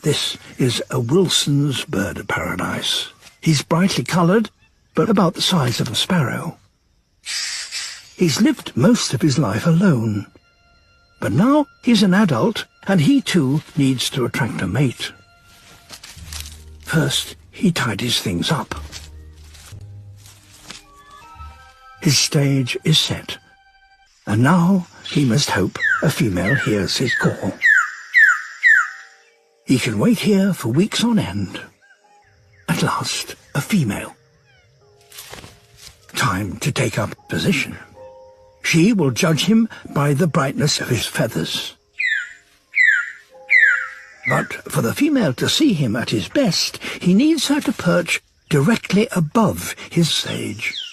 This is a Wilson's bird of paradise. He's brightly coloured, but about the size of a sparrow. He's lived most of his life alone, but now he's an adult, and he too needs to attract a mate. First, he tidies things up. His stage is set, and now he must hope a female hears his call. He can wait here for weeks on end. At last, a female. Time to take up position. She will judge him by the brightness of his feathers. But for the female to see him at his best, he needs her to perch directly above his sage.